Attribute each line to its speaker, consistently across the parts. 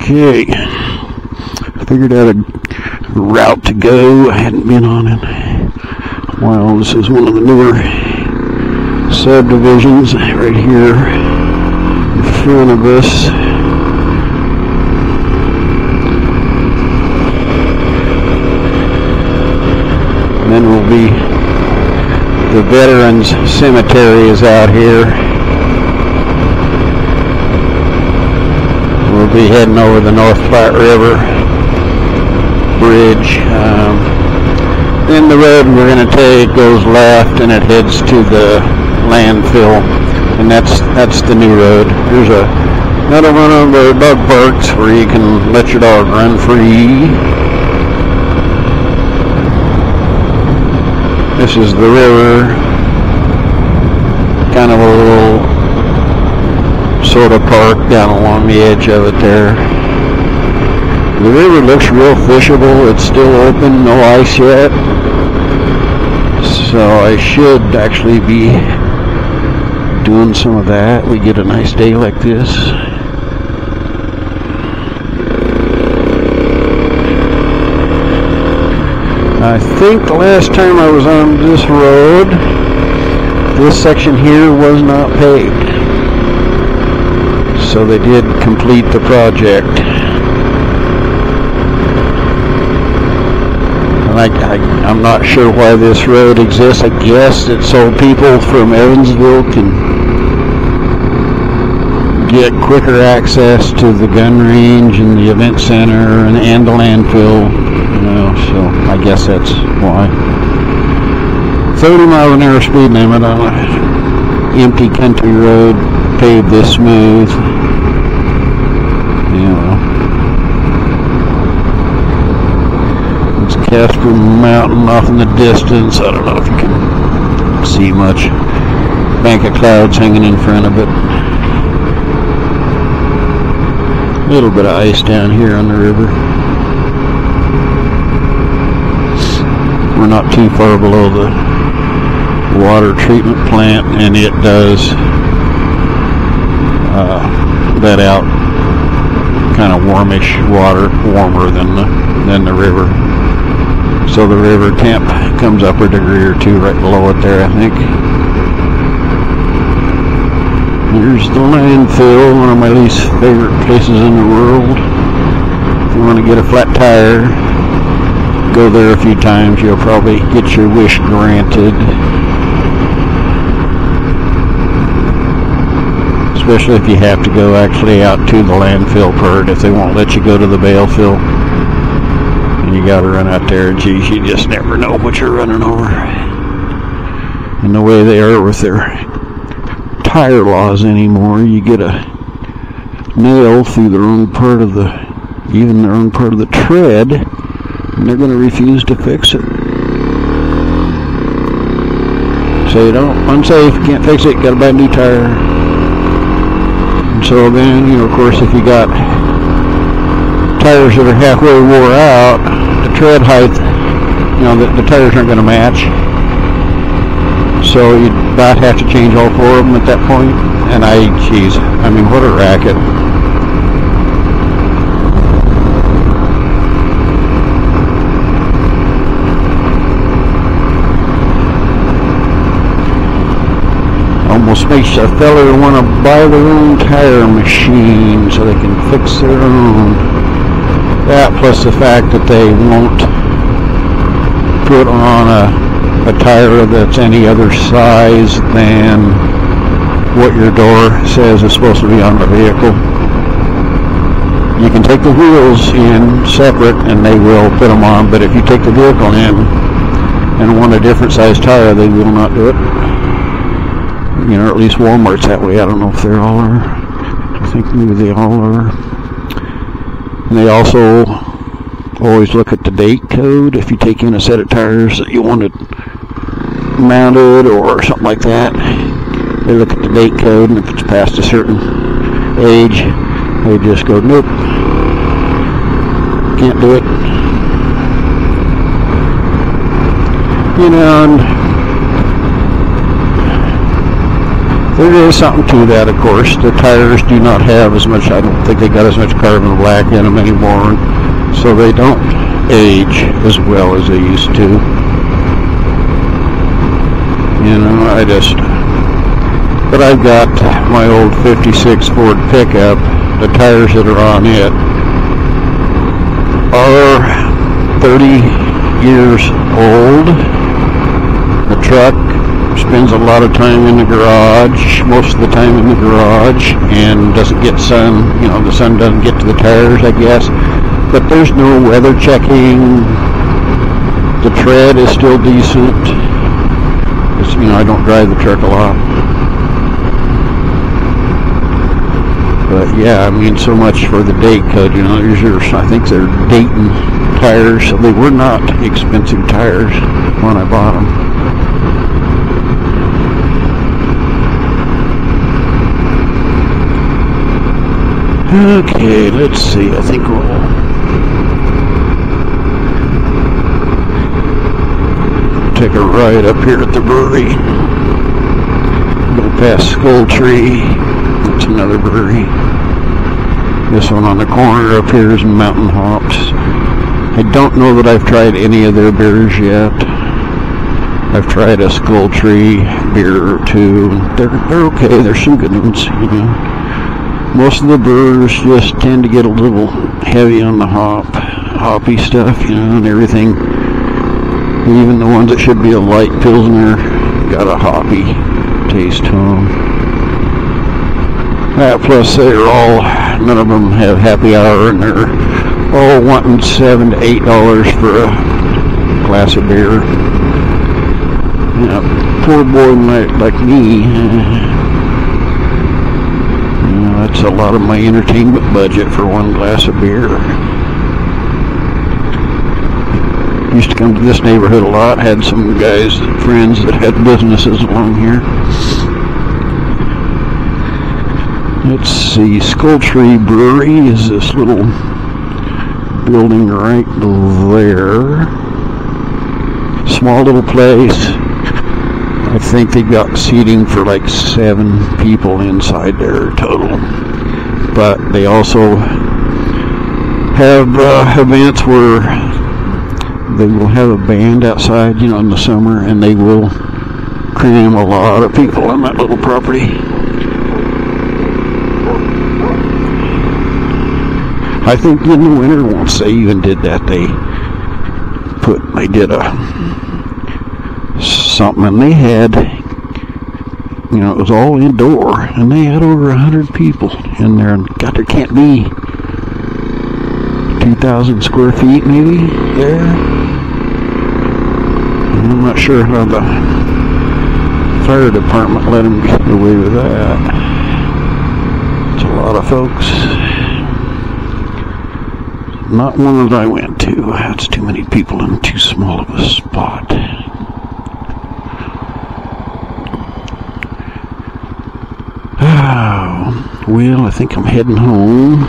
Speaker 1: Okay, I figured out a route to go. I hadn't been on it. Wow, this is one of the newer subdivisions right here in front of us. And then will be the Veterans Cemetery is out here. We'll be heading over the North Platte River Bridge. Then the road we're going to take goes left and it heads to the landfill, and that's the new road. There's another one of the dog parks where you can let your dog run free. This is the river, kind of a little sort of park down along the edge of it there. The river looks real fishable. It's still open, no ice yet. So I should actually be doing some of that. We get a nice day like this. I think the last time I was on this road, this section here was not paved. So they did complete the project. And I'm not sure why this road exists. I guess it's so people from Evansville can get quicker access to the gun range and the event center and the landfill. So I guess that's why. 30 mile an hour speed limit on an empty country road, paved this smooth. It's Casper Mountain off in the distance. I don't know if you can see much. Bank of clouds hanging in front of it. A little bit of ice down here on the river. We're not too far below the water treatment plant, and it does let out kind of warmish water, warmer than the river. So the river temp comes up a degree or two right below it there, I think. Here's the landfill, one of my least favorite places in the world. If you want to get a flat tire, go there a few times, you'll probably get your wish granted. Especially if you have to go actually out to the landfill part, if they won't let you go to the bale fill. And you gotta run out there, and geez, you just never know what you're running over. And the way they are with their tire laws anymore, you get a nail through the wrong part of even the wrong part of the tread, and they're gonna refuse to fix it. So you don't, unsafe, can't fix it, gotta buy a new tire. And so then, of course, if you got tires that are halfway wore out, the tread height, the tires aren't going to match. So you'd about have to change all four of them at that point. And what a racket. Almost makes a feller want to buy their own tire machine so they can fix their own. That plus the fact that they won't put on a tire that's any other size than what your door says is supposed to be on the vehicle. You can take the wheels in separate and they will put them on, but if you take the vehicle in and want a different size tire, they will not do it. At least Walmart's that way. I don't know if they all are. I think maybe they all are. And they also always look at the date code. If you take in a set of tires that you want it mounted or something like that, they look at the date code, and if it's past a certain age, they just go, nope, can't do it. And There is something to that, of course. The tires do not have as much, I don't think they got as much carbon black in them anymore, so they don't age as well as they used to. You know, but I've got my old 56 Ford pickup. The tires that are on it are 30 years old. The truck spends a lot of time in the garage, most of the time in the garage, and doesn't get sun. You know, the sun doesn't get to the tires, I guess. But there's no weather checking. The tread is still decent. You know, I don't drive the truck a lot. But yeah, I mean, so much for the date cut. You know, these are, I think they're Dayton tires, so they were not expensive tires when I bought them. Okay, let's see. I think we'll take a ride up here at the brewery. Go past Skull Tree. That's another brewery. This one on the corner up here is Mountain Hops. I don't know that I've tried any of their beers yet. I've tried a Skull Tree beer or two. They're okay. There's some good ones, you know. Most of the brewers just tend to get a little heavy on the hoppy stuff, you know, and everything. Even the ones that should be a light pilsner got a hoppy taste to them. Plus none of them have happy hour, and they're all wanting $7 to $8 for a glass of beer. You know, poor boy like me, that's a lot of my entertainment budget for one glass of beer. Used to come to this neighborhood a lot. Had some guys, friends that had businesses along here. Let's see, Skull Tree Brewery is this little building right there. Small little place. I think they've got seating for like 7 people inside there total. But they also have events where they will have a band outside, you know, in the summer, and they will cram a lot of people on that little property. I think in the winter, once they even did that, they did something, and they had, you know, it was all indoor, and they had over 100 people in there, and God, there can't be 2,000 square feet maybe there. And I'm not sure how the fire department let them get away with that. It's a lot of folks. Not one that I went to. That's too many people in too small of a spot. Oh, well, I think I'm heading home.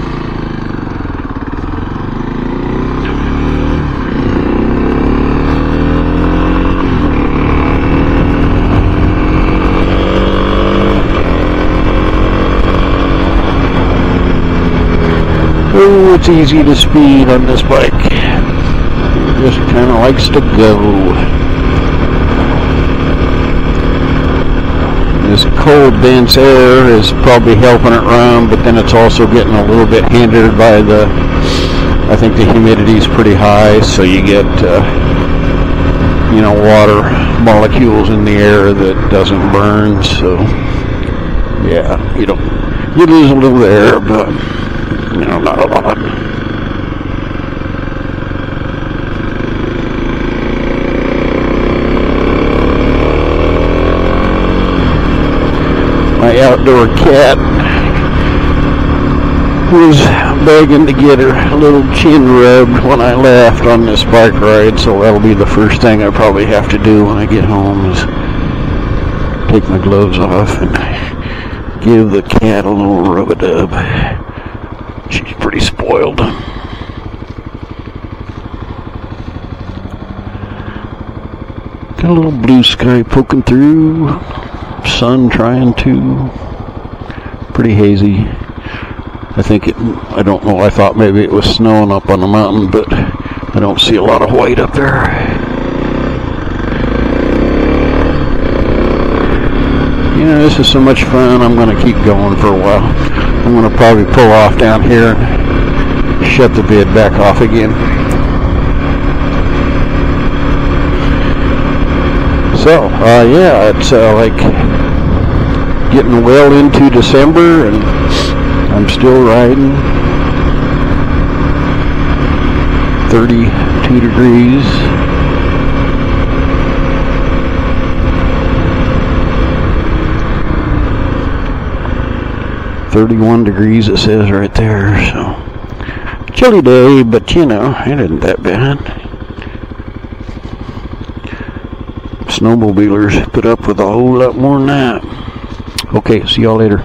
Speaker 1: Oh, it's easy to speed on this bike. It just kind of likes to go. This cold, dense air is probably helping it run, but then it's also getting a little bit hindered by I think the humidity is pretty high, so you get, you know, water molecules in the air that doesn't burn, so, yeah, you lose a little air, but, you know, not a lot. My outdoor cat was begging to get her little chin rubbed when I left on this bike ride, so that'll be the first thing I probably have to do when I get home is take my gloves off and give the cat a little rub-a-dub. She's pretty spoiled. Got a little blue sky poking through. sun trying to. Pretty hazy. I think I don't know, I thought maybe it was snowing up on the mountain, but I don't see a lot of white up there. Yeah, this is so much fun. I'm going to keep going for a while. I'm going to probably pull off down here and shut the vid back off again. So, yeah, it's like getting well into December, and I'm still riding. 32 degrees. $31 degrees it says right there, so chilly day, but you know, it isn't that bad. Snowmobilers put up with a whole lot more than that. Okay, see y'all later.